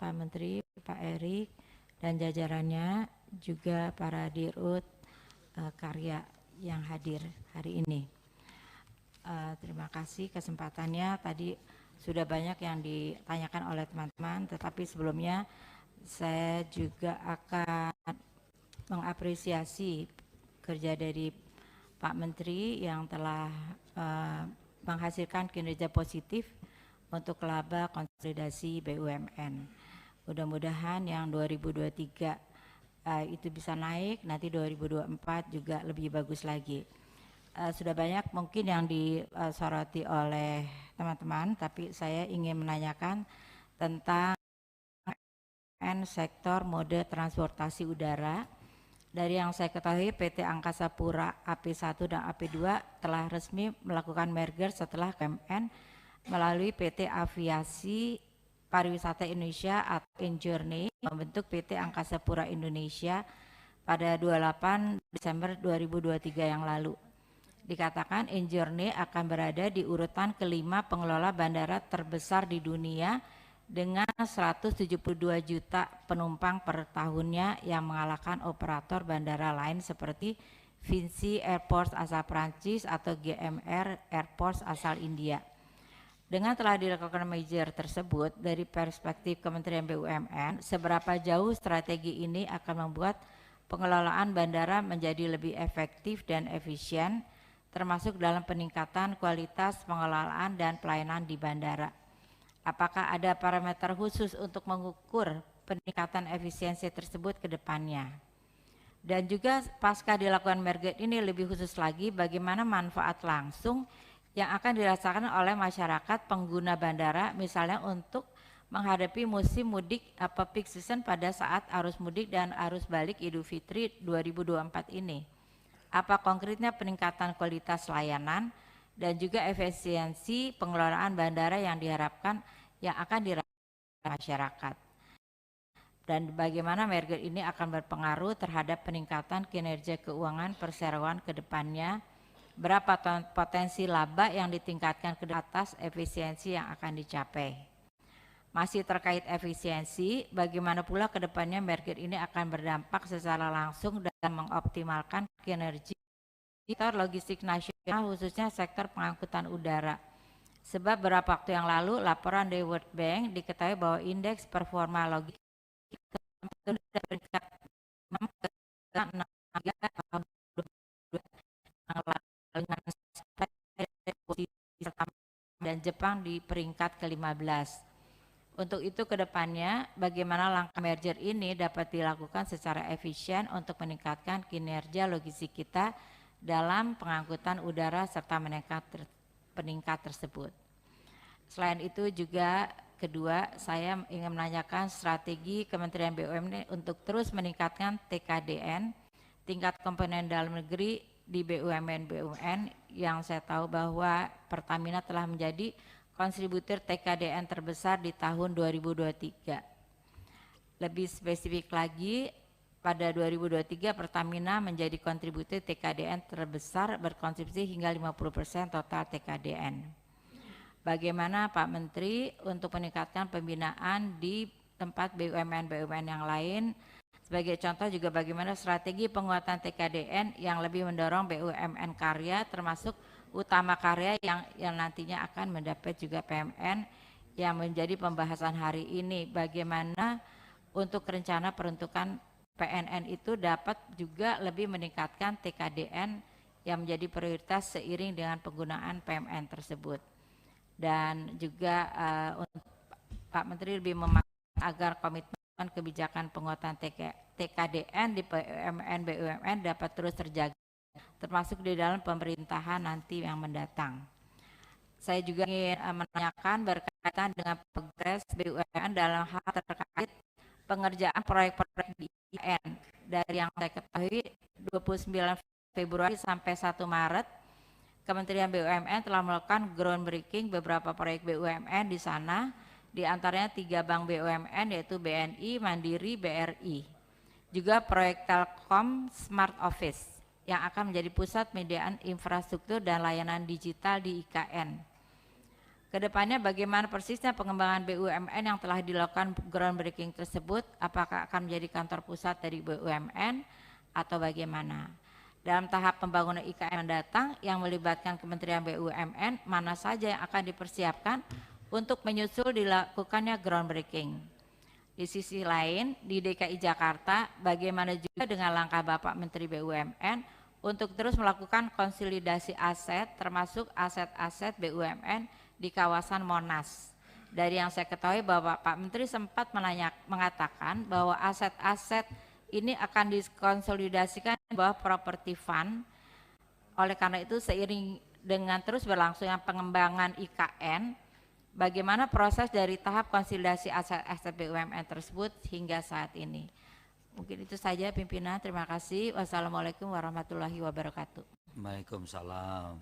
Pak Menteri, Pak Erik, dan jajarannya, juga para dirut karya yang hadir hari ini. Terima kasih kesempatannya. Tadi sudah banyak yang ditanyakan oleh teman-teman, tetapi sebelumnya saya juga akan mengapresiasi kerja dari Pak Menteri yang telah menghasilkan kinerja positif untuk laba konsolidasi BUMN. Mudah-mudahan yang 2023 itu bisa naik, nanti 2024 juga lebih bagus lagi. Sudah banyak mungkin yang disoroti oleh teman-teman, tapi saya ingin menanyakan tentang sektor mode transportasi udara. Dari yang saya ketahui, PT Angkasa Pura AP1 dan AP2 telah resmi melakukan merger setelah KMN melalui PT Aviasi Pariwisata Indonesia atau Injourney membentuk PT Angkasa Pura Indonesia pada 28 Desember 2023 yang lalu. Dikatakan Injourney akan berada di urutan kelima pengelola bandara terbesar di dunia dengan 172 juta penumpang per tahunnya yang mengalahkan operator bandara lain seperti Vinci Airports asal Prancis atau GMR Airports asal India. Dengan telah dilakukan merger tersebut, dari perspektif Kementerian BUMN, seberapa jauh strategi ini akan membuat pengelolaan bandara menjadi lebih efektif dan efisien, termasuk dalam peningkatan kualitas pengelolaan dan pelayanan di bandara. Apakah ada parameter khusus untuk mengukur peningkatan efisiensi tersebut ke depannya? Dan juga pasca dilakukan merger ini lebih khusus lagi, bagaimana manfaat langsung yang akan dirasakan oleh masyarakat pengguna bandara, misalnya untuk menghadapi musim mudik atau peak season pada saat arus mudik dan arus balik Idul Fitri 2024 ini. Apa konkretnya peningkatan kualitas layanan dan juga efisiensi pengelolaan bandara yang diharapkan yang akan dirasakan masyarakat, dan bagaimana merger ini akan berpengaruh terhadap peningkatan kinerja keuangan perseroan ke depannya, berapa potensi laba yang ditingkatkan ke atas efisiensi yang akan dicapai. Masih terkait efisiensi, bagaimana pula ke depannya merger ini akan berdampak secara langsung dalam mengoptimalkan kinerja sektor logistik nasional, khususnya sektor pengangkutan udara. Sebab beberapa waktu yang lalu laporan dari World Bank diketahui bahwa indeks performa logistik peringkat 6 dan Jepang di peringkat ke-15. Untuk itu ke depannya bagaimana langkah merger ini dapat dilakukan secara efisien untuk meningkatkan kinerja logistik kita dalam pengangkutan udara serta peningkat tersebut. Selain itu juga kedua, saya ingin menanyakan strategi Kementerian BUMN untuk terus meningkatkan TKDN, tingkat komponen dalam negeri di BUMN yang saya tahu bahwa Pertamina telah menjadi kontributor TKDN terbesar di tahun 2023. Lebih spesifik lagi, pada 2023 Pertamina menjadi kontributor TKDN terbesar berkontribusi hingga 50% total TKDN. Bagaimana Pak Menteri untuk meningkatkan pembinaan di tempat BUMN yang lain? Sebagai contoh juga bagaimana strategi penguatan TKDN yang lebih mendorong BUMN karya termasuk utama karya yang nantinya akan mendapat juga PMN yang menjadi pembahasan hari ini. Bagaimana untuk rencana peruntukan PNN itu dapat juga lebih meningkatkan TKDN yang menjadi prioritas seiring dengan penggunaan PMN tersebut. Dan juga untuk Pak Menteri lebih memastikan agar komitmen kebijakan penguatan TKDN di BUMN dapat terus terjaga, termasuk di dalam pemerintahan nanti yang mendatang. Saya juga ingin menanyakan berkaitan dengan progres BUMN dalam hal terkait pengerjaan proyek-proyek di IKN. Dari yang saya ketahui 29 Februari sampai 1 Maret Kementerian BUMN telah melakukan groundbreaking beberapa proyek BUMN di sana, di antaranya 3 bank BUMN yaitu BNI, Mandiri, BRI. Juga proyek Telkom Smart Office yang akan menjadi pusat mediaan infrastruktur dan layanan digital di IKN. Kedepannya bagaimana persisnya pengembangan BUMN yang telah dilakukan groundbreaking tersebut? Apakah akan menjadi kantor pusat dari BUMN atau bagaimana? Dalam tahap pembangunan IKN mendatang yang melibatkan Kementerian BUMN, mana saja yang akan dipersiapkan untuk menyusul dilakukannya groundbreaking? Di sisi lain, di DKI Jakarta, bagaimana juga dengan langkah Bapak Menteri BUMN untuk terus melakukan konsolidasi aset, termasuk aset-aset BUMN di kawasan Monas. Dari yang saya ketahui bahwa Pak Menteri sempat mengatakan bahwa aset-aset ini akan dikonsolidasikan di bawah property fund. Oleh karena itu seiring dengan terus berlangsungnya pengembangan IKN, bagaimana proses dari tahap konsolidasi aset-aset BUMN tersebut hingga saat ini? Mungkin itu saja pimpinan, terima kasih. Wassalamualaikum warahmatullahi wabarakatuh. Waalaikumsalam.